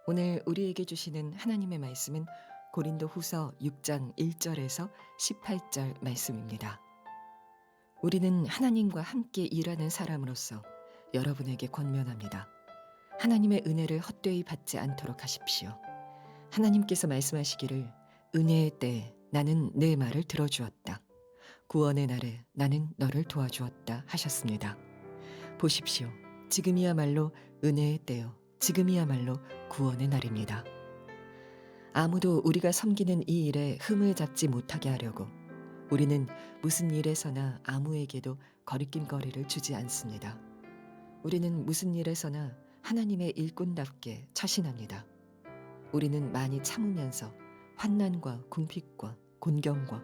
오늘 우리에게 주시는 하나님의 말씀은 고린도후서 6장 1절에서 18절 말씀입니다. 우리는 하나님과 함께 일하는 사람으로서 여러분에게 권면합니다. 하나님의 은혜를 헛되이 받지 않도록 하십시오. 하나님께서 말씀하시기를 은혜의 때에 나는 내 말을 들어주었다. 구원의 날에 나는 너를 도와주었다 하셨습니다. 보십시오. 지금이야말로 은혜의 때요. 지금이야말로 구원의 날입니다. 아무도 우리가 섬기는 이 일에 흠을 잡지 못하게 하려고 우리는 무슨 일에서나 아무에게도 거리낌거리를 주지 않습니다. 우리는 무슨 일에서나 하나님의 일꾼답게 처신합니다. 우리는 많이 참으면서 환난과 궁핍과 곤경과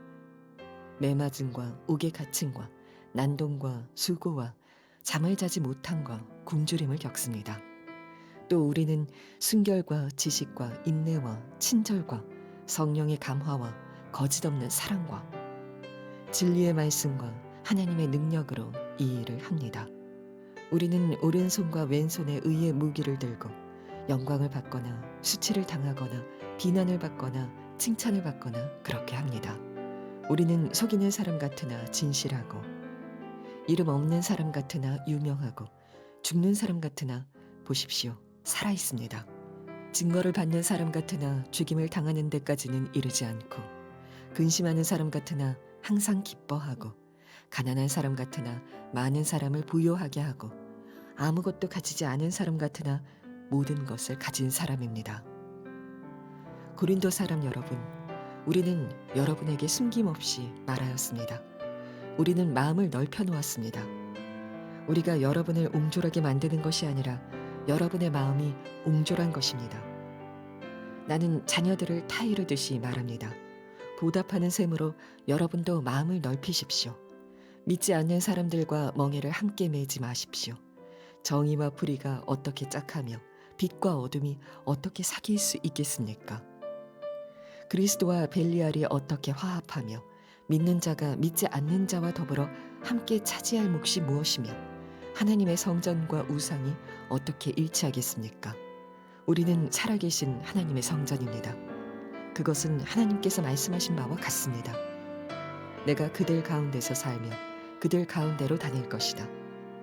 매맞음과 옥에 갇힘과 난동과 수고와 잠을 자지 못함과 굶주림을 겪습니다. 또 우리는 순결과 지식과 인내와 친절과 성령의 감화와 거짓없는 사랑과 진리의 말씀과 하나님의 능력으로 이 일을 합니다. 우리는 오른손과 왼손에 의의 무기를 들고 영광을 받거나 수치를 당하거나 비난을 받거나 칭찬을 받거나 그렇게 합니다. 우리는 속이는 사람 같으나 진실하고 이름 없는 사람 같으나 유명하고 죽는 사람 같으나 보십시오. 살아 있습니다. 증거를 받는 사람 같으나 죽임을 당하는 데까지는 이르지 않고 근심하는 사람 같으나 항상 기뻐하고 가난한 사람 같으나 많은 사람을 부요하게 하고 아무것도 가지지 않은 사람 같으나 모든 것을 가진 사람입니다. 고린도 사람 여러분, 우리는 여러분에게 숨김없이 말하였습니다. 우리는 마음을 넓혀 놓았습니다. 우리가 여러분을 옹졸하게 만드는 것이 아니라 여러분의 마음이 옹졸한 것입니다. 나는 자녀들을 타이르듯이 말합니다. 보답하는 셈으로 여러분도 마음을 넓히십시오. 믿지 않는 사람들과 멍에를 함께 매지 마십시오. 정의와 불의가 어떻게 짝하며 빛과 어둠이 어떻게 사귈 수 있겠습니까? 그리스도와 벨리알이 어떻게 화합하며 믿는 자가 믿지 않는 자와 더불어 함께 차지할 몫이 무엇이며 하나님의 성전과 우상이 어떻게 일치하겠습니까? 우리는 살아계신 하나님의 성전입니다. 그것은 하나님께서 말씀하신 바와 같습니다. 내가 그들 가운데서 살며 그들 가운데로 다닐 것이다.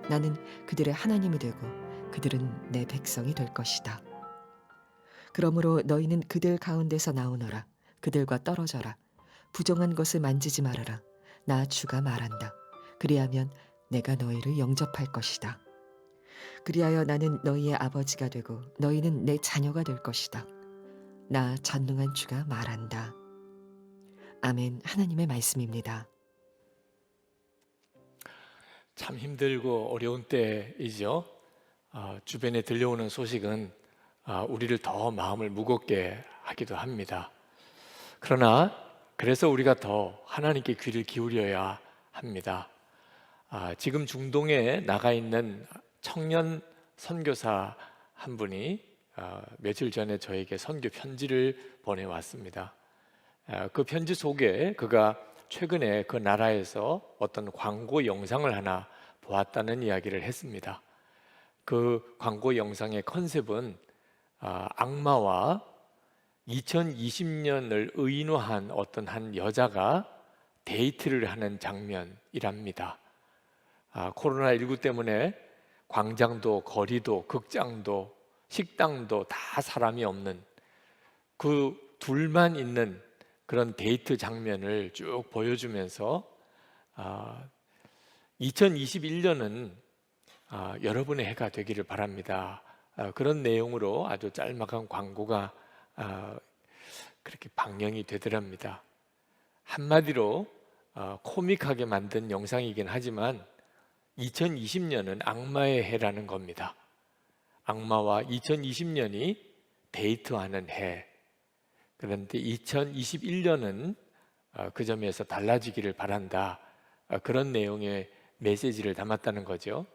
나는 그들의 하나님이 되고 그들은 내 백성이 될 것이다. 그러므로 너희는 그들 가운데서 나오너라. 그들과 떨어져라. 부정한 것을 만지지 말아라. 나 주가 말한다. 그리하면 내가 너희를 영접할 것이다. 그리하여 나는 너희의 아버지가 되고 너희는 내 자녀가 될 것이다. 나 전능한 주가 말한다. 아멘. 하나님의 말씀입니다. 참 힘들고 어려운 때이죠. 주변에 들려오는 소식은 우리를 더 마음을 무겁게 하기도 합니다. 그러나 그래서 우리가 더 하나님께 귀를 기울여야 합니다. 지금 중동에 나가 있는 청년 선교사 한 분이 며칠 전에 저에게 선교 편지를 보내왔습니다. 그 편지 속에 그가 최근에 그 나라에서 어떤 광고 영상을 하나 보았다는 이야기를 했습니다. 그 광고 영상의 컨셉은 악마와 2020년을 의인화한 어떤 한 여자가 데이트를 하는 장면이랍니다. 코로나19 때문에 광장도 거리도 극장도 식당도 다 사람이 없는 그 둘만 있는 그런 데이트 장면을 쭉 보여주면서 2021년은 여러분의 해가 되기를 바랍니다. 그런 내용으로 아주 짤막한 광고가 그렇게 방영이 되더랍니다. 한마디로 코믹하게 만든 영상이긴 하지만 2020년은 악마의 해라는 겁니다. 악마와 2020년이 데이트하는 해. 그런데 2021년은 그 점에서 달라지기를 바란다. 그런 내용의 메시지를 담았다는 거죠.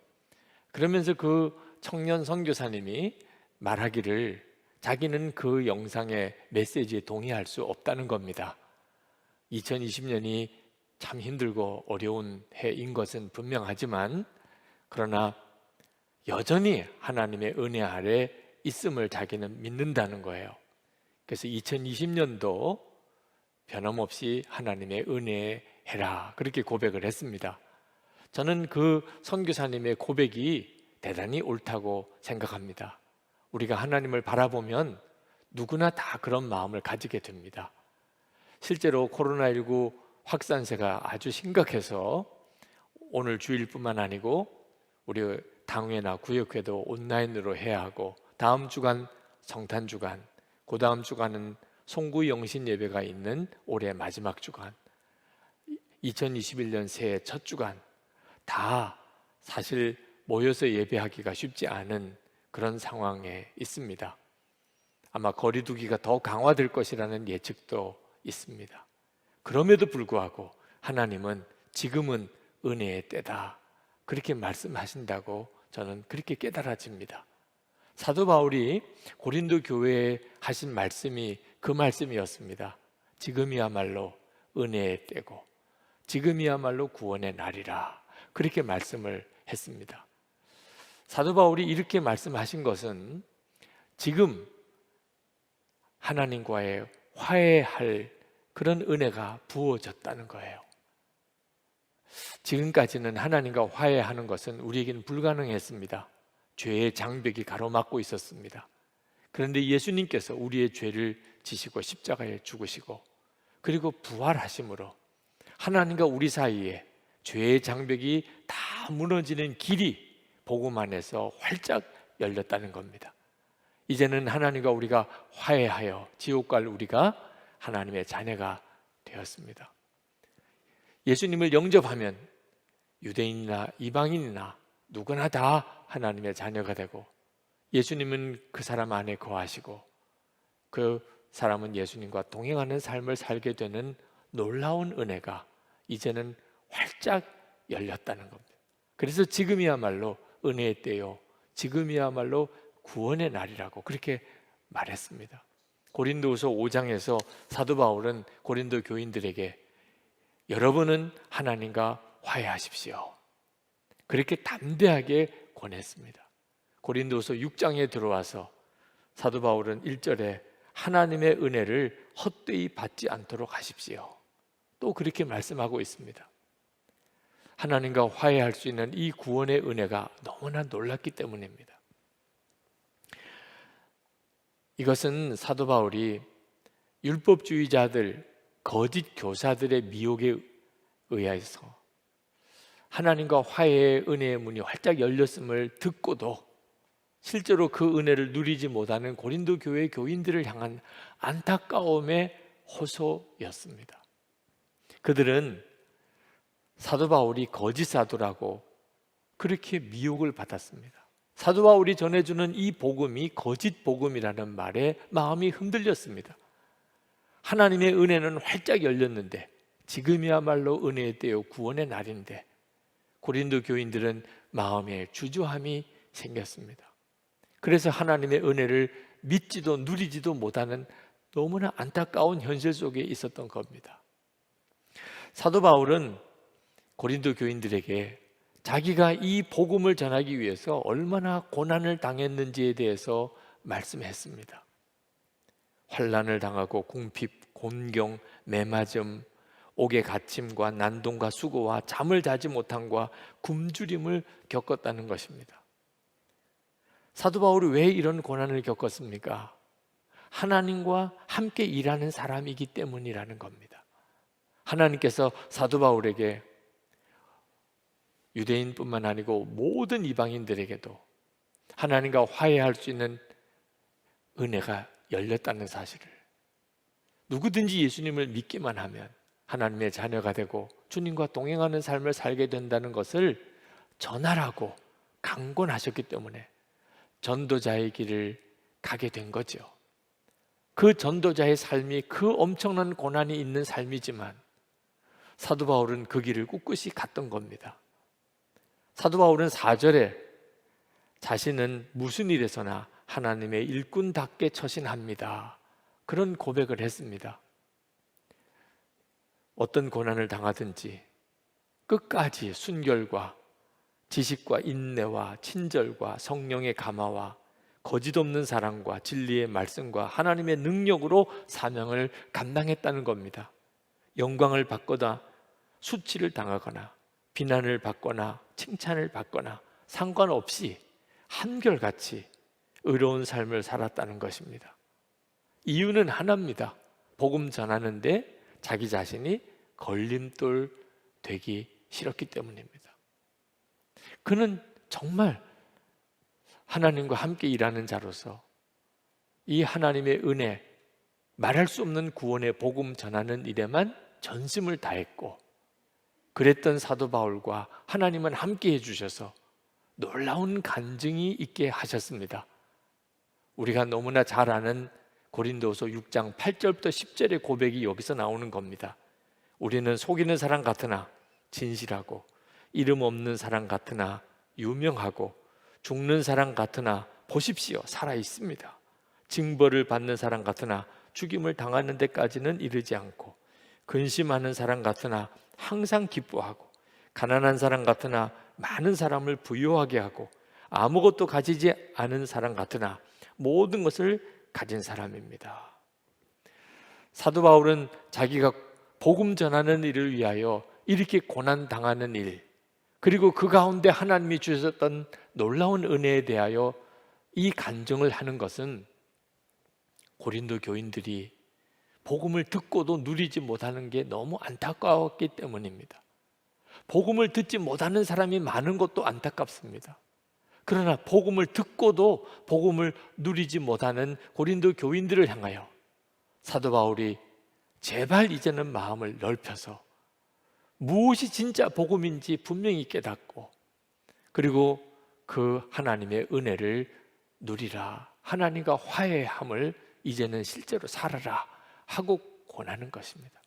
그러면서 그 청년 선교사님이 말하기를 자기는 그 영상의 메시지에 동의할 수 없다는 겁니다. 2020년이 참 힘들고 어려운 해인 것은 분명하지만 그러나 여전히 하나님의 은혜 아래 있음을 자기는 믿는다는 거예요. 그래서 2020년도 변함없이 하나님의 은혜에 해라, 그렇게 고백을 했습니다. 저는 그 선교사님의 고백이 대단히 옳다고 생각합니다. 우리가 하나님을 바라보면 누구나 다 그런 마음을 가지게 됩니다. 실제로 코로나19 확산세가 아주 심각해서 오늘 주일뿐만 아니고 우리 당회나 구역회도 온라인으로 해야 하고, 다음 주간 성탄 주간, 그 다음 주간은 송구 영신 예배가 있는 올해 마지막 주간, 2021년 새해 첫 주간, 다 사실 모여서 예배하기가 쉽지 않은 그런 상황에 있습니다. 아마 거리두기가 더 강화될 것이라는 예측도 있습니다. 그럼에도 불구하고 하나님은 지금은 은혜의 때다, 그렇게 말씀하신다고 저는 그렇게 깨달아집니다. 사도 바울이 고린도 교회에 하신 말씀이 그 말씀이었습니다. 지금이야말로 은혜의 때고 지금이야말로 구원의 날이라, 그렇게 말씀을 했습니다. 사도 바울이 이렇게 말씀하신 것은 지금 하나님과의 화해할 그런 은혜가 부어졌다는 거예요. 지금까지는 하나님과 화해하는 것은 우리에게는 불가능했습니다. 죄의 장벽이 가로막고 있었습니다. 그런데 예수님께서 우리의 죄를 지시고 십자가에 죽으시고 그리고 부활하심으로 하나님과 우리 사이에 죄의 장벽이 다 무너지는 길이 복음 안에서 활짝 열렸다는 겁니다. 이제는 하나님과 우리가 화해하여 지옥 갈 우리가 하나님의 자녀가 되었습니다. 예수님을 영접하면 유대인이나 이방인이나 누구나 다 하나님의 자녀가 되고, 예수님은 그 사람 안에 거하시고 그 사람은 예수님과 동행하는 삶을 살게 되는 놀라운 은혜가 이제는 활짝 열렸다는 겁니다. 그래서 지금이야말로 은혜의 때요, 지금이야말로 구원의 날이라고 그렇게 말했습니다. 고린도후서 5장에서 사도 바울은 고린도 교인들에게 여러분은 하나님과 화해하십시오, 그렇게 담대하게 권했습니다. 고린도후서 6장에 들어와서 사도 바울은 1절에 하나님의 은혜를 헛되이 받지 않도록 하십시오, 또 그렇게 말씀하고 있습니다. 하나님과 화해할 수 있는 이 구원의 은혜가 너무나 놀랍기 때문입니다. 이것은 사도 바울이 율법주의자들, 거짓 교사들의 미혹에 의해서 하나님과 화해의 은혜의 문이 활짝 열렸음을 듣고도 실제로 그 은혜를 누리지 못하는 고린도 교회 교인들을 향한 안타까움의 호소였습니다. 그들은 사도 바울이 거짓 사도라고 그렇게 미혹을 받았습니다. 사도 바울이 전해주는 이 복음이 거짓 복음이라는 말에 마음이 흔들렸습니다. 하나님의 은혜는 활짝 열렸는데 지금이야말로 은혜의 때요 구원의 날인데 고린도 교인들은 마음에 주저함이 생겼습니다. 그래서 하나님의 은혜를 믿지도 누리지도 못하는 너무나 안타까운 현실 속에 있었던 겁니다. 사도 바울은 고린도 교인들에게 자기가 이 복음을 전하기 위해서 얼마나 고난을 당했는지에 대해서 말씀했습니다. 환난을 당하고 궁핍, 곤경, 매맞음, 옥의 갇힘과 난동과 수고와 잠을 자지 못함과 굶주림을 겪었다는 것입니다. 사도 바울이 왜 이런 고난을 겪었습니까? 하나님과 함께 일하는 사람이기 때문이라는 겁니다. 하나님께서 사도 바울에게 유대인뿐만 아니고 모든 이방인들에게도 하나님과 화해할 수 있는 은혜가 열렸다는 사실을, 누구든지 예수님을 믿기만 하면 하나님의 자녀가 되고 주님과 동행하는 삶을 살게 된다는 것을 전하라고 강권하셨기 때문에 전도자의 길을 가게 된 거죠. 그 전도자의 삶이 그 엄청난 고난이 있는 삶이지만 사도 바울은 그 길을 꿋꿋이 갔던 겁니다. 사도 바울은 4절에 자신은 무슨 일에서나 하나님의 일꾼답게 처신합니다, 그런 고백을 했습니다. 어떤 고난을 당하든지 끝까지 순결과 지식과 인내와 친절과 성령의 감화와 거짓 없는 사랑과 진리의 말씀과 하나님의 능력으로 사명을 감당했다는 겁니다. 영광을 받거나 수치를 당하거나 비난을 받거나 칭찬을 받거나 상관없이 한결같이 의로운 삶을 살았다는 것입니다. 이유는 하나입니다. 복음 전하는데 자기 자신이 걸림돌 되기 싫었기 때문입니다. 그는 정말 하나님과 함께 일하는 자로서 이 하나님의 은혜, 말할 수 없는 구원의 복음 전하는 일에만 전심을 다했고, 그랬던 사도 바울과 하나님은 함께 해주셔서 놀라운 간증이 있게 하셨습니다. 우리가 너무나 잘 아는 고린도후서 6장 8절부터 10절의 고백이 여기서 나오는 겁니다. 우리는 속이는 사람 같으나 진실하고, 이름 없는 사람 같으나 유명하고, 죽는 사람 같으나 보십시오, 살아 있습니다. 징벌을 받는 사람 같으나 죽임을 당하는 데까지는 이르지 않고, 근심하는 사람 같으나 항상 기뻐하고, 가난한 사람 같으나 많은 사람을 부유하게 하고, 아무것도 가지지 않은 사람 같으나 모든 것을 가진 사람입니다. 사도 바울은 자기가 복음 전하는 일을 위하여 이렇게 고난 당하는 일, 그리고 그 가운데 하나님이 주셨던 놀라운 은혜에 대하여 이 간증을 하는 것은 고린도 교인들이 복음을 듣고도 누리지 못하는 게 너무 안타까웠기 때문입니다. 복음을 듣지 못하는 사람이 많은 것도 안타깝습니다. 그러나 복음을 듣고도 복음을 누리지 못하는 고린도 교인들을 향하여 사도 바울이 제발 이제는 마음을 넓혀서 무엇이 진짜 복음인지 분명히 깨닫고, 그리고 그 하나님의 은혜를 누리라, 하나님과 화해함을 이제는 실제로 살아라 하고 권하는 것입니다.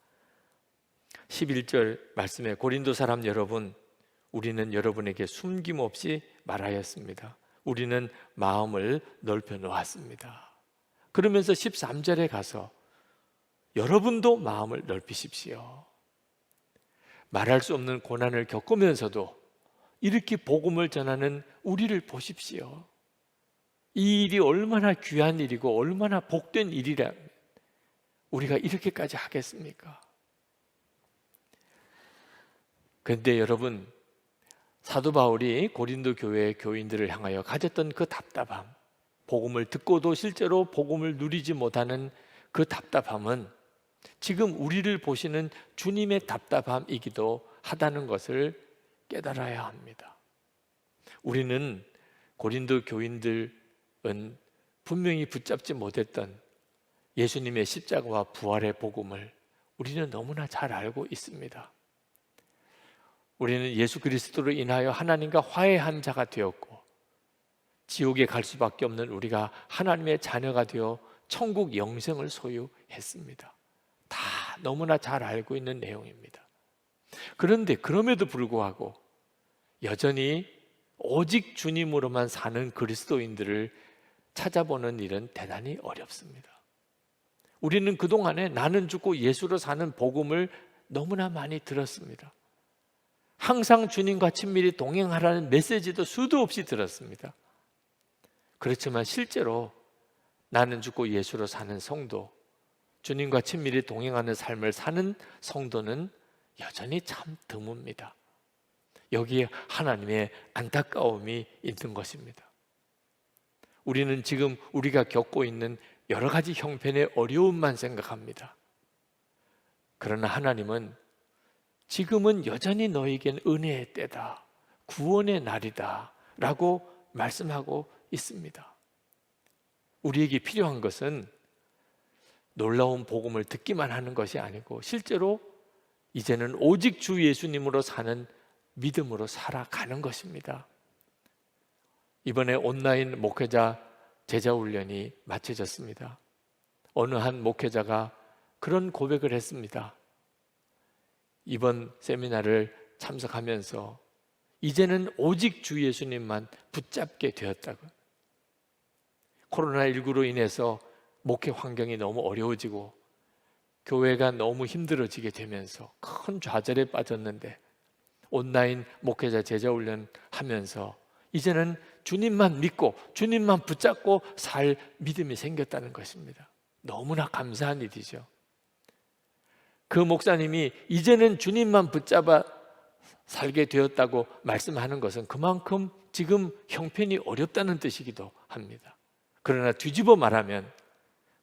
11절 말씀에 고린도 사람 여러분, 우리는 여러분에게 숨김없이 말하였습니다. 우리는 마음을 넓혀 놓았습니다. 그러면서 13절에 가서 여러분도 마음을 넓히십시오. 말할 수 없는 고난을 겪으면서도 이렇게 복음을 전하는 우리를 보십시오. 이 일이 얼마나 귀한 일이고 얼마나 복된 일이라면 우리가 이렇게까지 하겠습니까? 그런데 여러분, 사도 바울이 고린도 교회의 교인들을 향하여 가졌던 그 답답함, 복음을 듣고도 실제로 복음을 누리지 못하는 그 답답함은 지금 우리를 보시는 주님의 답답함이기도 하다는 것을 깨달아야 합니다. 우리는 고린도 교인들은 분명히 붙잡지 못했던 예수님의 십자가와 부활의 복음을 우리는 너무나 잘 알고 있습니다. 우리는 예수 그리스도로 인하여 하나님과 화해한 자가 되었고, 지옥에 갈 수밖에 없는 우리가 하나님의 자녀가 되어 천국 영생을 소유했습니다. 다 너무나 잘 알고 있는 내용입니다. 그런데 그럼에도 불구하고 여전히 오직 주님으로만 사는 그리스도인들을 찾아보는 일은 대단히 어렵습니다. 우리는 그동안에 나는 죽고 예수로 사는 복음을 너무나 많이 들었습니다. 항상 주님과 친밀히 동행하라는 메시지도 수도 없이 들었습니다. 그렇지만 실제로 나는 죽고 예수로 사는 성도, 주님과 친밀히 동행하는 삶을 사는 성도는 여전히 참 드뭅니다. 여기에 하나님의 안타까움이 있는 것입니다. 우리는 지금 우리가 겪고 있는 여러 가지 형편의 어려움만 생각합니다. 그러나 하나님은 지금은 여전히 너에겐 은혜의 때다, 구원의 날이다 라고 말씀하고 있습니다. 우리에게 필요한 것은 놀라운 복음을 듣기만 하는 것이 아니고 실제로 이제는 오직 주 예수님으로 사는 믿음으로 살아가는 것입니다. 이번에 온라인 목회자 제자훈련이 마쳐졌습니다. 어느 한 목회자가 그런 고백을 했습니다. 이번 세미나를 참석하면서 이제는 오직 주 예수님만 붙잡게 되었다고. 코로나19로 인해서 목회 환경이 너무 어려워지고 교회가 너무 힘들어지게 되면서 큰 좌절에 빠졌는데 온라인 목회자 제자훈련 하면서 이제는 주님만 믿고 주님만 붙잡고 살 믿음이 생겼다는 것입니다. 너무나 감사한 일이죠. 그 목사님이 이제는 주님만 붙잡아 살게 되었다고 말씀하는 것은 그만큼 지금 형편이 어렵다는 뜻이기도 합니다. 그러나 뒤집어 말하면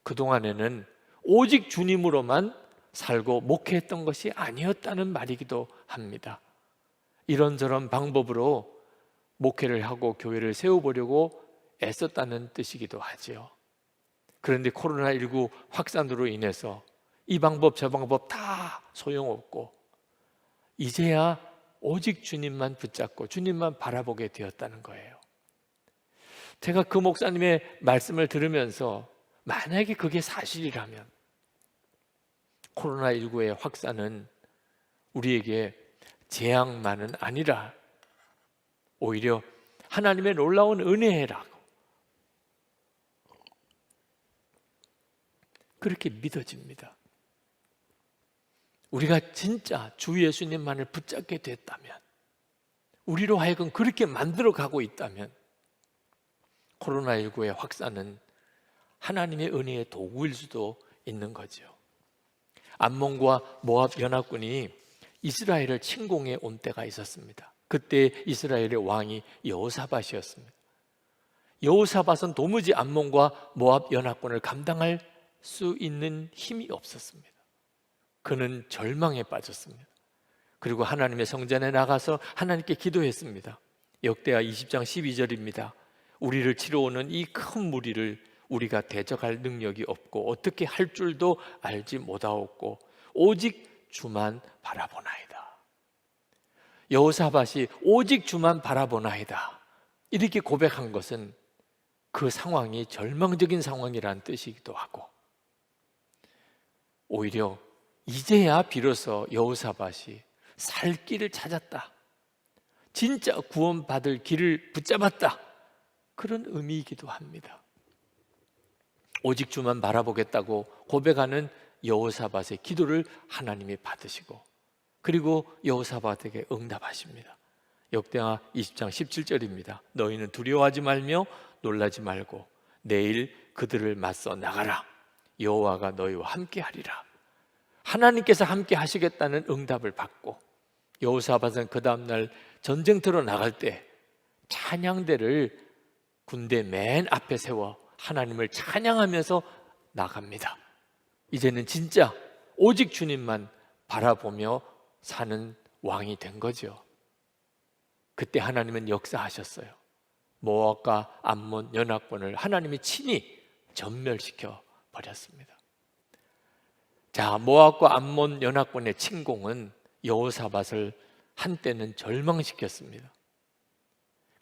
그동안에는 오직 주님으로만 살고 목회했던 것이 아니었다는 말이기도 합니다. 이런저런 방법으로 목회를 하고 교회를 세워보려고 애썼다는 뜻이기도 하지요. 그런데 코로나19 확산으로 인해서 이 방법 저 방법 다 소용없고 이제야 오직 주님만 붙잡고 주님만 바라보게 되었다는 거예요. 제가 그 목사님의 말씀을 들으면서 만약에 그게 사실이라면 코로나19의 확산은 우리에게 재앙만은 아니라 오히려 하나님의 놀라운 은혜라고 그렇게 믿어집니다. 우리가 진짜 주 예수님만을 붙잡게 됐다면, 우리로 하여금 그렇게 만들어가고 있다면 코로나19의 확산은 하나님의 은혜의 도구일 수도 있는 거죠. 암몬과 모압 연합군이 이스라엘을 침공해 온 때가 있었습니다. 그때 이스라엘의 왕이 여호사밧이었습니다. 여호사밧은 도무지 암몬과 모압 연합군을 감당할 수 있는 힘이 없었습니다. 그는 절망에 빠졌습니다. 그리고 하나님의 성전에 나가서 하나님께 기도했습니다. 역대하 20장 12절입니다. 우리를 치러 오는 이 큰 무리를 우리가 대적할 능력이 없고 어떻게 할 줄도 알지 못하옵고 오직 주만 바라보나이다. 여호사밧이 오직 주만 바라보나이다 이렇게 고백한 것은 그 상황이 절망적인 상황이라는 뜻이기도 하고, 오히려 이제야 비로소 여호사밧이 살 길을 찾았다, 진짜 구원받을 길을 붙잡았다, 그런 의미이기도 합니다. 오직 주만 바라보겠다고 고백하는 여호사밧의 기도를 하나님이 받으시고, 그리고 여호사밧에게 응답하십니다. 역대하 20장 17절입니다. 너희는 두려워하지 말며 놀라지 말고 내일 그들을 맞서 나가라. 여호와가 너희와 함께 하리라. 하나님께서 함께 하시겠다는 응답을 받고, 여호사밧은 그 다음날 전쟁터로 나갈 때 찬양대를 군대 맨 앞에 세워 하나님을 찬양하면서 나갑니다. 이제는 진짜 오직 주님만 바라보며 사는 왕이 된 거죠. 그때 하나님은 역사하셨어요. 모압과 암몬 연합군을 하나님이 친히 전멸시켜 버렸습니다. 자, 모압과 암몬 연합군의 침공은 여호사밧을 한때는 절망시켰습니다.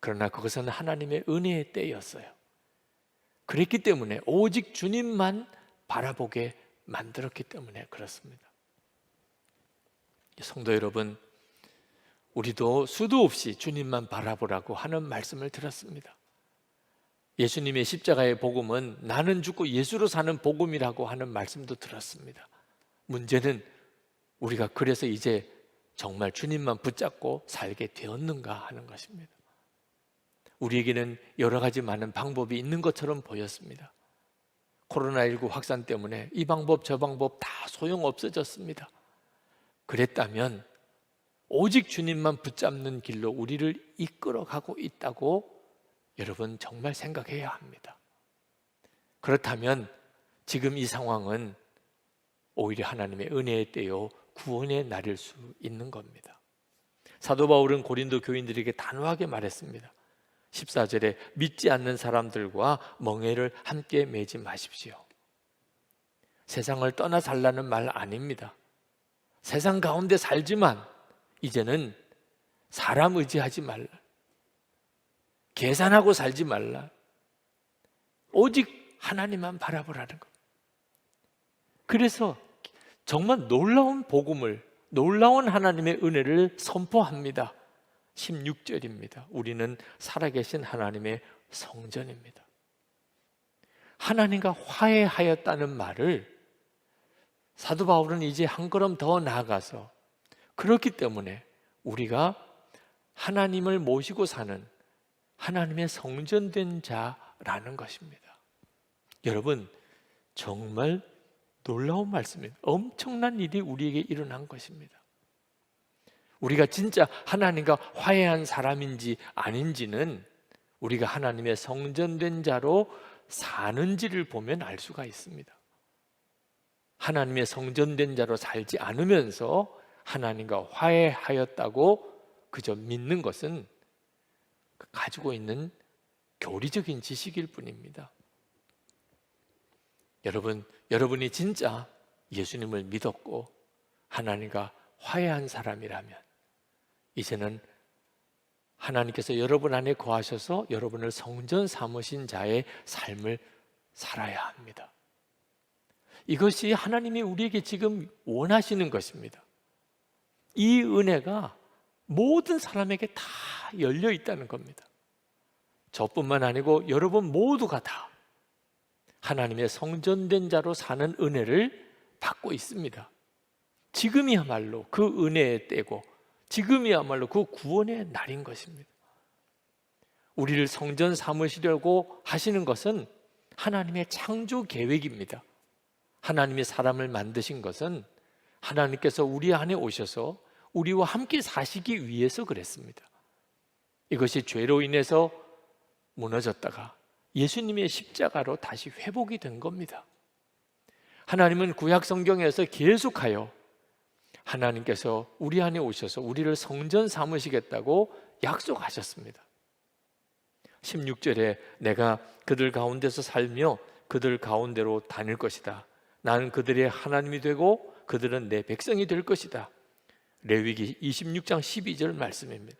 그러나 그것은 하나님의 은혜의 때였어요. 그랬기 때문에 오직 주님만 바라보게 만들었기 때문에 그렇습니다. 성도 여러분, 우리도 수도 없이 주님만 바라보라고 하는 말씀을 들었습니다. 예수님의 십자가의 복음은 나는 죽고 예수로 사는 복음이라고 하는 말씀도 들었습니다. 문제는 우리가 그래서 이제 정말 주님만 붙잡고 살게 되었는가 하는 것입니다. 우리에게는 여러 가지 많은 방법이 있는 것처럼 보였습니다. 코로나19 확산 때문에 이 방법 저 방법 다 소용없어졌습니다. 그랬다면 오직 주님만 붙잡는 길로 우리를 이끌어가고 있다고 여러분 정말 생각해야 합니다. 그렇다면 지금 이 상황은 오히려 하나님의 은혜의 때요 구원의 날일 수 있는 겁니다. 사도 바울은 고린도 교인들에게 단호하게 말했습니다. 14절에 믿지 않는 사람들과 멍에를 함께 매지 마십시오. 세상을 떠나 살라는 말 아닙니다. 세상 가운데 살지만 이제는 사람 의지하지 말라, 계산하고 살지 말라, 오직 하나님만 바라보라는 것. 그래서 정말 놀라운 복음을, 놀라운 하나님의 은혜를 선포합니다. 16절입니다. 우리는 살아계신 하나님의 성전입니다. 하나님과 화해하였다는 말을 사도 바울은 이제 한 걸음 더 나아가서, 그렇기 때문에 우리가 하나님을 모시고 사는 하나님의 성전된 자라는 것입니다. 여러분, 정말 놀라운 말씀입니다. 엄청난 일이 우리에게 일어난 것입니다. 우리가 진짜 하나님과 화해한 사람인지 아닌지는 우리가 하나님의 성전된 자로 사는지를 보면 알 수가 있습니다. 하나님의 성전된 자로 살지 않으면서 하나님과 화해하였다고 그저 믿는 것은 가지고 있는 교리적인 지식일 뿐입니다. 여러분, 여러분이 진짜 예수님을 믿었고 하나님과 화해한 사람이라면 이제는 하나님께서 여러분 안에 거하셔서 여러분을 성전 삼으신 자의 삶을 살아야 합니다. 이것이 하나님이 우리에게 지금 원하시는 것입니다. 이 은혜가 모든 사람에게 다 열려 있다는 겁니다. 저뿐만 아니고 여러분 모두가 다 하나님의 성전된 자로 사는 은혜를 받고 있습니다. 지금이야말로 그 은혜의 때고 지금이야말로 그 구원의 날인 것입니다. 우리를 성전 삼으시려고 하시는 것은 하나님의 창조 계획입니다. 하나님이 사람을 만드신 것은 하나님께서 우리 안에 오셔서 우리와 함께 사시기 위해서 그랬습니다. 이것이 죄로 인해서 무너졌다가 예수님의 십자가로 다시 회복이 된 겁니다. 하나님은 구약 성경에서 계속하여 하나님께서 우리 안에 오셔서 우리를 성전 삼으시겠다고 약속하셨습니다. 16절에 내가 그들 가운데서 살며 그들 가운데로 다닐 것이다. 나는 그들의 하나님이 되고 그들은 내 백성이 될 것이다. 레위기 26장 12절 말씀입니다.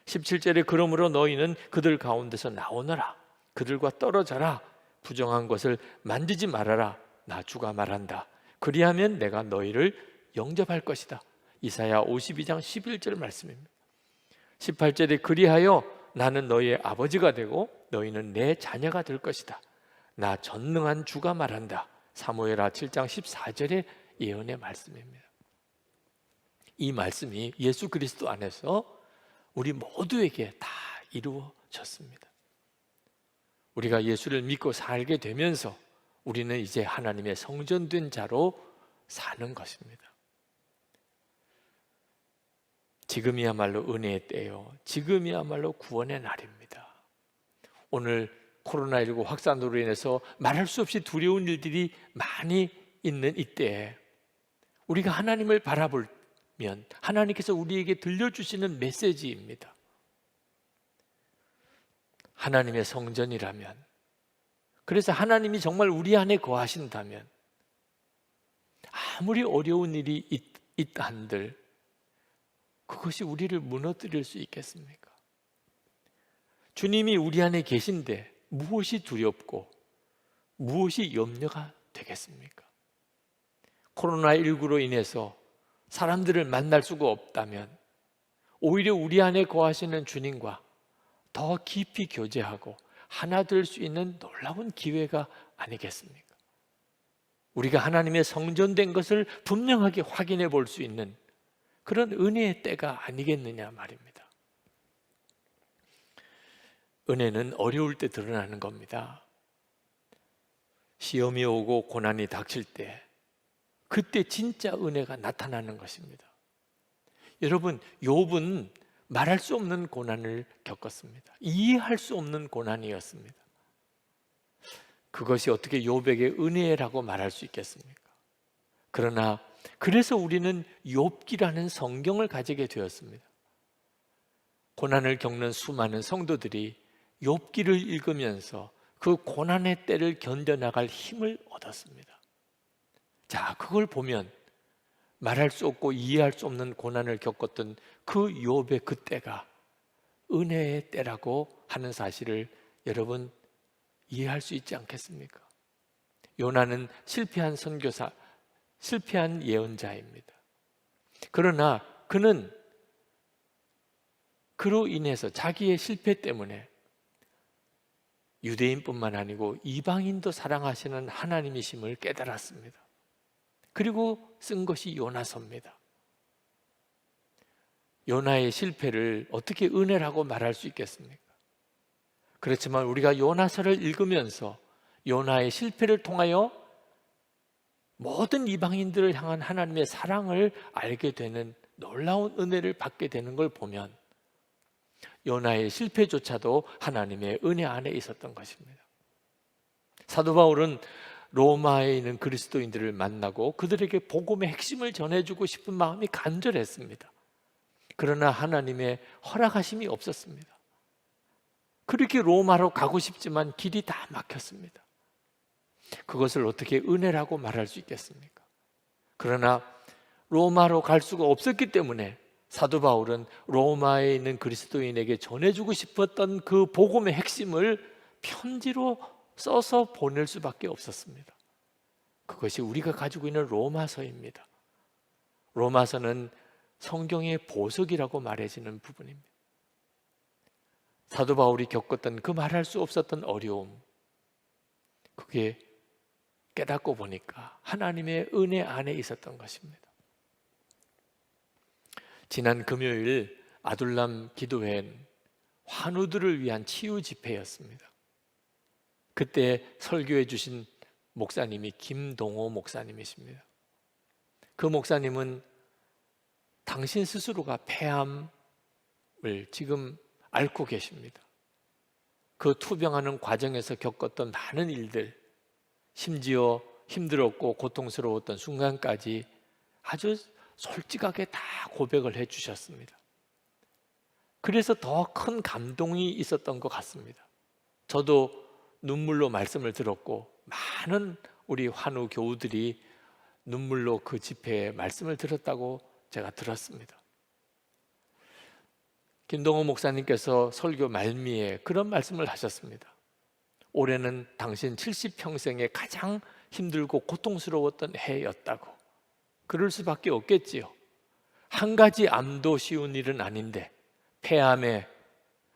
17절에 그러므로 너희는 그들 가운데서 나오너라. 그들과 떨어져라. 부정한 것을 만지지 말아라. 나 주가 말한다. 그리하면 내가 너희를 영접할 것이다. 이사야 52장 11절 말씀입니다. 18절에 그리하여 나는 너희의 아버지가 되고 너희는 내 자녀가 될 것이다. 나 전능한 주가 말한다. 사무엘하 7장 14절의 예언의 말씀입니다. 이 말씀이 예수 그리스도 안에서 우리 모두에게 다 이루어졌습니다. 우리가 예수를 믿고 살게 되면서 우리는 이제 하나님의 성전된 자로 사는 것입니다. 지금이야말로 은혜의 때요. 지금이야말로 구원의 날입니다. 오늘 코로나19 확산으로 인해서 말할 수 없이 두려운 일들이 많이 있는 이때에 우리가 하나님을 바라보면 하나님께서 우리에게 들려주시는 메시지입니다. 하나님의 성전이라면, 그래서 하나님이 정말 우리 안에 거하신다면 아무리 어려운 일이 있다 한들 그것이 우리를 무너뜨릴 수 있겠습니까? 주님이 우리 안에 계신데 무엇이 두렵고 무엇이 염려가 되겠습니까? 코로나19로 인해서 사람들을 만날 수가 없다면 오히려 우리 안에 거하시는 주님과 더 깊이 교제하고 하나 될 수 있는 놀라운 기회가 아니겠습니까? 우리가 하나님의 성전된 것을 분명하게 확인해 볼 수 있는 그런 은혜의 때가 아니겠느냐 말입니다. 은혜는 어려울 때 드러나는 겁니다. 시험이 오고 고난이 닥칠 때 그때 진짜 은혜가 나타나는 것입니다. 여러분, 욥은 말할 수 없는 고난을 겪었습니다. 이해할 수 없는 고난이었습니다. 그것이 어떻게 욥에게 은혜라고 말할 수 있겠습니까? 그러나 그래서 우리는 욥기라는 성경을 가지게 되었습니다. 고난을 겪는 수많은 성도들이 욥기를 읽으면서 그 고난의 때를 견뎌나갈 힘을 얻었습니다. 자, 그걸 보면 말할 수 없고 이해할 수 없는 고난을 겪었던 그 욥의 그때가 은혜의 때라고 하는 사실을 여러분 이해할 수 있지 않겠습니까? 요나는 실패한 선교사, 실패한 예언자입니다. 그러나 그는 그로 인해서 자기의 실패 때문에 유대인뿐만 아니고 이방인도 사랑하시는 하나님이심을 깨달았습니다. 그리고 쓴 것이 요나서입니다. 요나의 실패를 어떻게 은혜라고 말할 수 있겠습니까? 그렇지만 우리가 요나서를 읽으면서 요나의 실패를 통하여 모든 이방인들을 향한 하나님의 사랑을 알게 되는 놀라운 은혜를 받게 되는 걸 보면 요나의 실패조차도 하나님의 은혜 안에 있었던 것입니다. 사도 바울은 로마에 있는 그리스도인들을 만나고 그들에게 복음의 핵심을 전해주고 싶은 마음이 간절했습니다. 그러나 하나님의 허락하심이 없었습니다. 그렇게 로마로 가고 싶지만 길이 다 막혔습니다. 그것을 어떻게 은혜라고 말할 수 있겠습니까? 그러나 로마로 갈 수가 없었기 때문에 사도 바울은 로마에 있는 그리스도인에게 전해주고 싶었던 그 복음의 핵심을 편지로 써서 보낼 수밖에 없었습니다. 그것이 우리가 가지고 있는 로마서입니다. 로마서는 성경의 보석이라고 말해지는 부분입니다. 사도 바울이 겪었던 그 말할 수 없었던 어려움, 그게 깨닫고 보니까 하나님의 은혜 안에 있었던 것입니다. 지난 금요일 아둘람 기도회는 환우들을 위한 치유 집회였습니다. 그때 설교해 주신 목사님이 김동호 목사님이십니다. 그 목사님은 당신 스스로가 폐암을 지금 앓고 계십니다. 그 투병하는 과정에서 겪었던 많은 일들, 심지어 힘들었고 고통스러웠던 순간까지 아주 솔직하게 다 고백을 해 주셨습니다. 그래서 더 큰 감동이 있었던 것 같습니다. 저도 눈물로 말씀을 들었고 많은 우리 환우 교우들이 눈물로 그 집회에 말씀을 들었다고 제가 들었습니다. 김동호 목사님께서 설교 말미에 그런 말씀을 하셨습니다. 올해는 당신 70평생에 가장 힘들고 고통스러웠던 해였다고. 그럴 수밖에 없겠지요. 한 가지 암도 쉬운 일은 아닌데 폐암에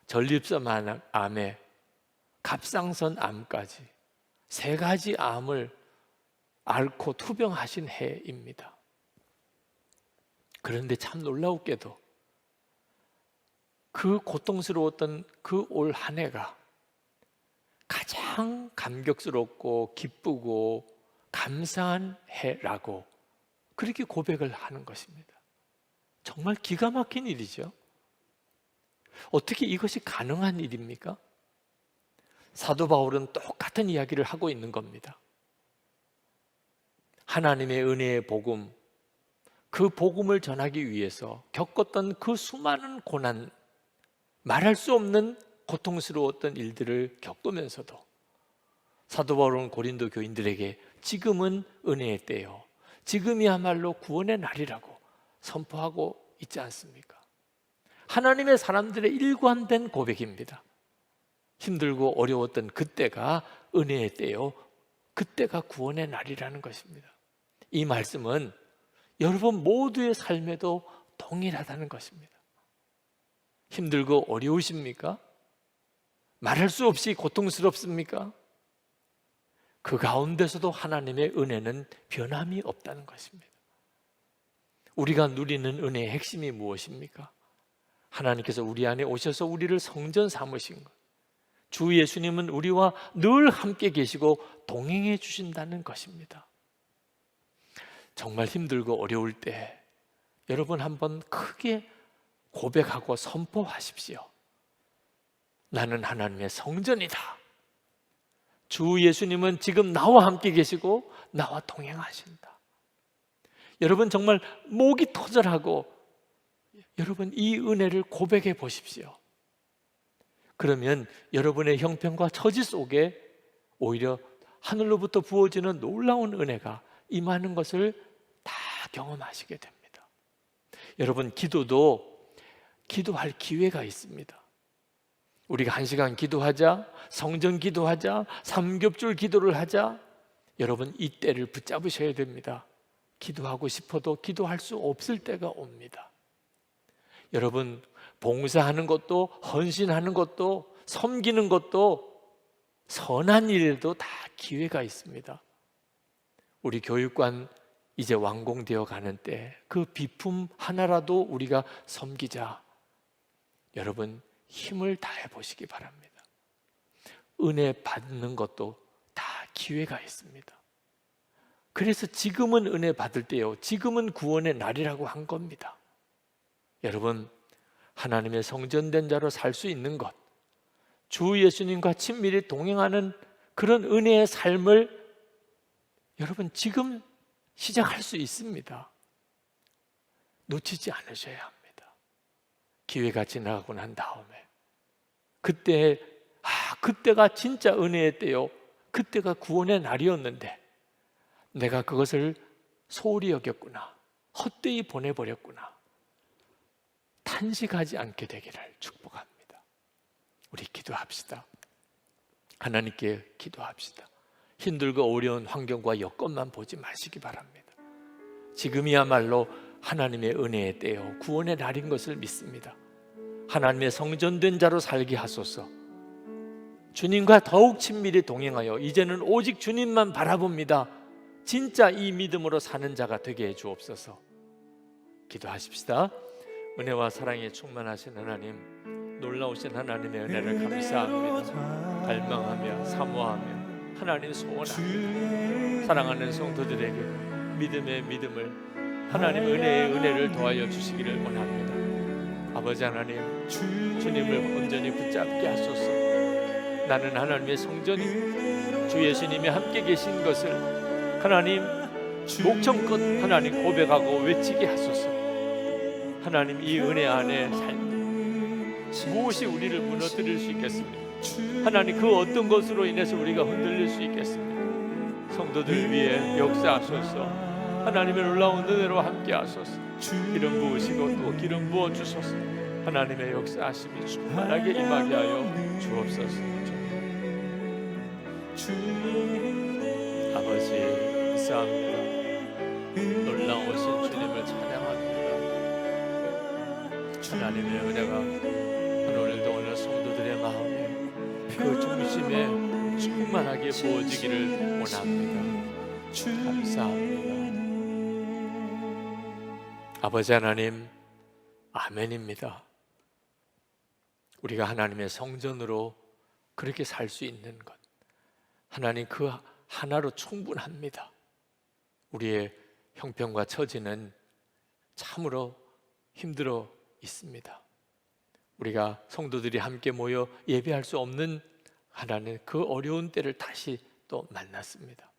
전립선 암에 갑상선 암까지 3가지 암을 앓고 투병하신 해입니다. 그런데 참 놀라웠게도 그 고통스러웠던 그 올 한 해가 가장 감격스럽고 기쁘고 감사한 해라고 그렇게 고백을 하는 것입니다. 정말 기가 막힌 일이죠. 어떻게 이것이 가능한 일입니까? 사도 바울은 똑같은 이야기를 하고 있는 겁니다. 하나님의 은혜의 복음, 그 복음을 전하기 위해서 겪었던 그 수많은 고난, 말할 수 없는 고통스러웠던 일들을 겪으면서도 사도 바울은 고린도 교인들에게 지금은 은혜의 때요, 지금이야말로 구원의 날이라고 선포하고 있지 않습니까? 하나님의 사람들의 일관된 고백입니다. 힘들고 어려웠던 그때가 은혜의 때요, 그때가 구원의 날이라는 것입니다. 이 말씀은 여러분 모두의 삶에도 동일하다는 것입니다. 힘들고 어려우십니까? 말할 수 없이 고통스럽습니까? 그 가운데서도 하나님의 은혜는 변함이 없다는 것입니다. 우리가 누리는 은혜의 핵심이 무엇입니까? 하나님께서 우리 안에 오셔서 우리를 성전 삼으신 것, 주 예수님은 우리와 늘 함께 계시고 동행해 주신다는 것입니다. 정말 힘들고 어려울 때 여러분 한번 크게 고백하고 선포하십시오. 나는 하나님의 성전이다. 주 예수님은 지금 나와 함께 계시고 나와 동행하신다. 여러분 정말 목이 터져라고 여러분 이 은혜를 고백해 보십시오. 그러면 여러분의 형편과 처지 속에 오히려 하늘로부터 부어지는 놀라운 은혜가 임하는 것을 다 경험하시게 됩니다. 여러분 기도도 기도할 기회가 있습니다. 우리가 1시간 기도하자, 성전 기도하자, 삼겹줄 기도를 하자, 여러분 이 때를 붙잡으셔야 됩니다. 기도하고 싶어도 기도할 수 없을 때가 옵니다. 여러분 봉사하는 것도, 헌신하는 것도, 섬기는 것도, 선한 일에도 다 기회가 있습니다. 우리 교육관 이제 완공되어 가는 때 그 비품 하나라도 우리가 섬기자. 여러분 힘을 다해 보시기 바랍니다. 은혜 받는 것도 다 기회가 있습니다. 그래서 지금은 은혜 받을 때요, 지금은 구원의 날이라고 한 겁니다. 여러분, 하나님의 성전된 자로 살 수 있는 것, 주 예수님과 친밀히 동행하는 그런 은혜의 삶을 여러분 지금 시작할 수 있습니다. 놓치지 않으셔야 합니다. 기회가 지나가고 난 다음에 그때가 진짜 은혜의 때요, 그때가 구원의 날이었는데 내가 그것을 소홀히 여겼구나, 헛되이 보내버렸구나, 탄식하지 않게 되기를 축복합니다. 우리 기도합시다. 하나님께 기도합시다. 힘들고 어려운 환경과 여건만 보지 마시기 바랍니다. 지금이야말로 하나님의 은혜의 때요, 구원의 날인 것을 믿습니다. 하나님의 성전된 자로 살게 하소서. 주님과 더욱 친밀히 동행하여 이제는 오직 주님만 바라봅니다. 진짜 이 믿음으로 사는 자가 되게 해 주옵소서. 기도하십시다. 은혜와 사랑에 충만하신 하나님, 놀라우신 하나님의 은혜를 감사합니다. 갈망하며 사모하며 하나님 소원합니다. 사랑하는 성도들에게 믿음의 믿음을, 하나님 은혜의 은혜를 더하여 주시기를 원합니다. 아버지 하나님, 주님을 온전히 붙잡게 하소서. 나는 하나님의 성전이 주 예수님이 함께 계신 것을 하나님 목청껏 하나님 고백하고 외치게 하소서. 하나님, 이 은혜 안에 무엇이 우리를 무너뜨릴 수 있겠습니까? 하나님, 그 어떤 것으로 인해서 우리가 흔들릴 수 있겠습니까? 성도들 위해 역사하소서. 하나님의 놀라운 은혜로 함께 하소서. 기름 부으시고 또 기름 부어 주소서. 하나님의 역사하심이 충만하게 임하게 하여 주옵소서. 아버지, 감사합니다. 놀라우신 주님을 찬양합니다. 하나님의 은혜가 오늘 성도들의 마음에 그 중심에 충만하게 부어지기를 원합니다. 감사합니다. 아버지 하나님, 아멘입니다. 우리가 하나님의 성전으로 그렇게 살 수 있는 것, 하나님 그 하나로 충분합니다. 우리의 형편과 처지는 참으로 힘들어 있습니다. 우리가 성도들이 함께 모여 예배할 수 없는 하나님 그 어려운 때를 다시 또 만났습니다.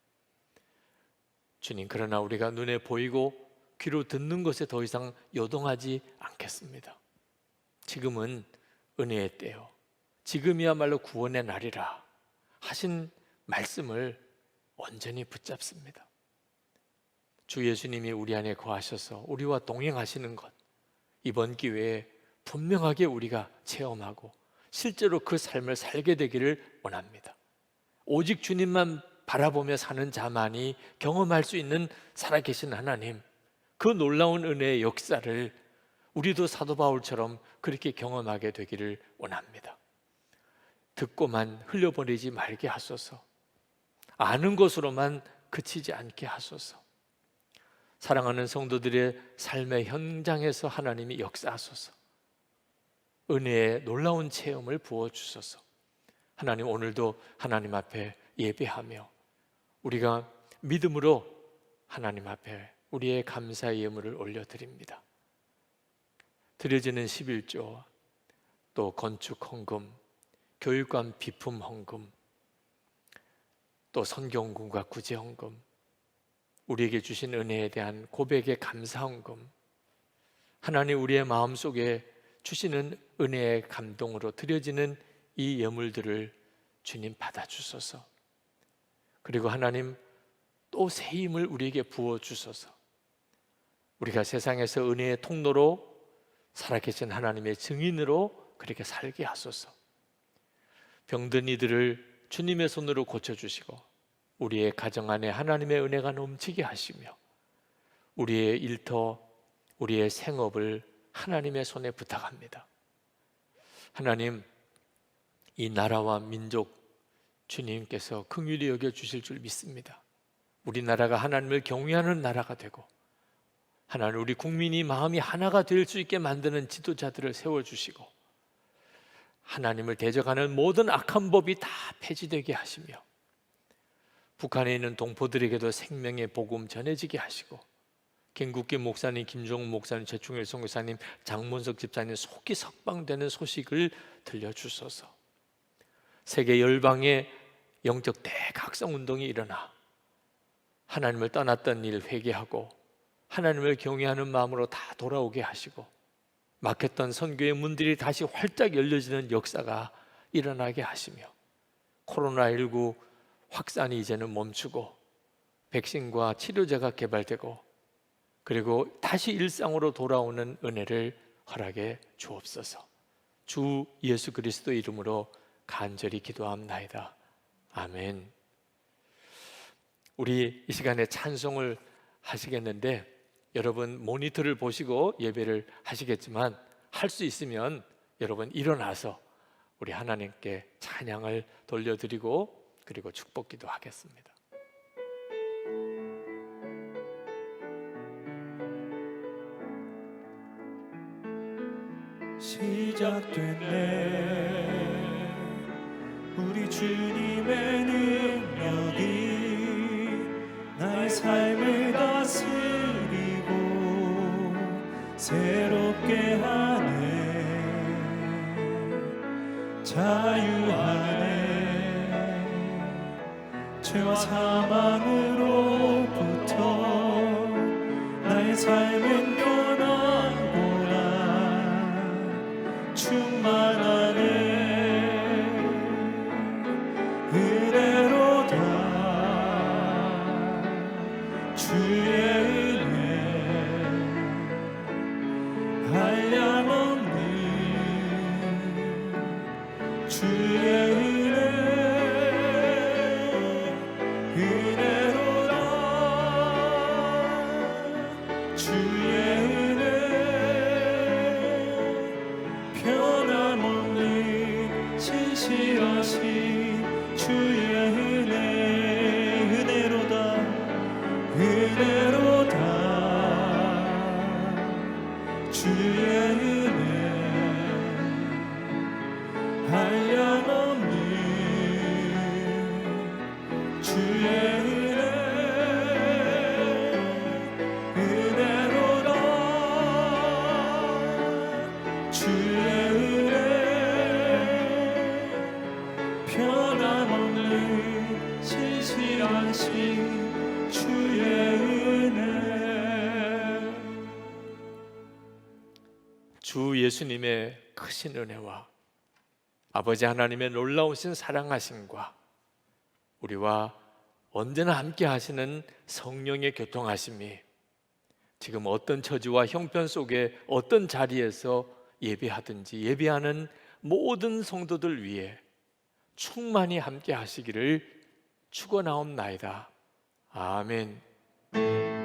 주님, 그러나 우리가 눈에 보이고 귀로 듣는 것에 더 이상 요동하지 않겠습니다. 지금은 은혜의 때요, 지금이야말로 구원의 날이라 하신 말씀을 온전히 붙잡습니다. 주 예수님이 우리 안에 거하셔서 우리와 동행하시는 것, 이번 기회에 분명하게 우리가 체험하고 실제로 그 삶을 살게 되기를 원합니다. 오직 주님만 바라보며 사는 자만이 경험할 수 있는 살아계신 하나님, 그 놀라운 은혜의 역사를 우리도 사도 바울처럼 그렇게 경험하게 되기를 원합니다. 듣고만 흘려보내지 말게 하소서. 아는 것으로만 그치지 않게 하소서. 사랑하는 성도들의 삶의 현장에서 하나님이 역사하소서. 은혜의 놀라운 체험을 부어주소서. 하나님, 오늘도 하나님 앞에 예배하며 우리가 믿음으로 하나님 앞에 우리의 감사의 예물을 올려드립니다. 드려지는 11조, 또 건축 헌금, 교육관 비품 헌금, 또 선경금과 구제 헌금, 우리에게 주신 은혜에 대한 고백의 감사 헌금, 하나님 우리의 마음속에 주시는 은혜의 감동으로 드려지는 이 예물들을 주님 받아주소서. 그리고 하나님 또 새 힘을 우리에게 부어주소서. 우리가 세상에서 은혜의 통로로 살아계신 하나님의 증인으로 그렇게 살게 하소서. 병든 이들을 주님의 손으로 고쳐주시고 우리의 가정 안에 하나님의 은혜가 넘치게 하시며 우리의 일터, 우리의 생업을 하나님의 손에 부탁합니다. 하나님, 이 나라와 민족 주님께서 긍휼히 여겨주실 줄 믿습니다. 우리나라가 하나님을 경외하는 나라가 되고 하나님 우리 국민이 마음이 하나가 될 수 있게 만드는 지도자들을 세워주시고 하나님을 대적하는 모든 악한 법이 다 폐지되게 하시며 북한에 있는 동포들에게도 생명의 복음 전해지게 하시고 김국기 목사님, 김종훈 목사님, 최충일 선교사님, 장문석 집사님 속이 석방되는 소식을 들려주소서. 세계 열방에 영적 대각성 운동이 일어나 하나님을 떠났던 일 회개하고 하나님을 경외하는 마음으로 다 돌아오게 하시고 막혔던 선교의 문들이 다시 활짝 열려지는 역사가 일어나게 하시며 코로나19 확산이 이제는 멈추고 백신과 치료제가 개발되고 그리고 다시 일상으로 돌아오는 은혜를 허락해 주옵소서. 주 예수 그리스도 이름으로 간절히 기도합나이다. 아멘. 우리 이 시간에 찬송을 하시겠는데 여러분 모니터를 보시고 예배를 하시겠지만 할 수 있으면 여러분 일어나서 우리 하나님께 찬양을 돌려드리고 그리고 축복기도 하겠습니다. 시작됐네 우리 주님의 능력이 나의 삶을 다스리고 새롭게 하네 자유하네 죄와 사망으로부터 나의 삶은 변화구나 충만하네 은혜로다 주의 은혜 한량없는 주의 은혜 은혜로다 주의 은혜 변함없는 신실하신 주의 은혜 은혜로다 은혜로다 주의 은혜 한량없는 주의 은혜 은혜로다 주의 은혜 변함없는 신실하신 주의 은혜 주 예수님의 크신 은혜와 아버지 하나님의 놀라우신 사랑하심과 우리와 언제나 함께 하시는 성령의 교통하심이 지금 어떤 처지와 형편 속에 어떤 자리에서 예배하든지 예배하는 모든 성도들 위해 충만히 함께 하시기를 축원하옵나이다. 아멘.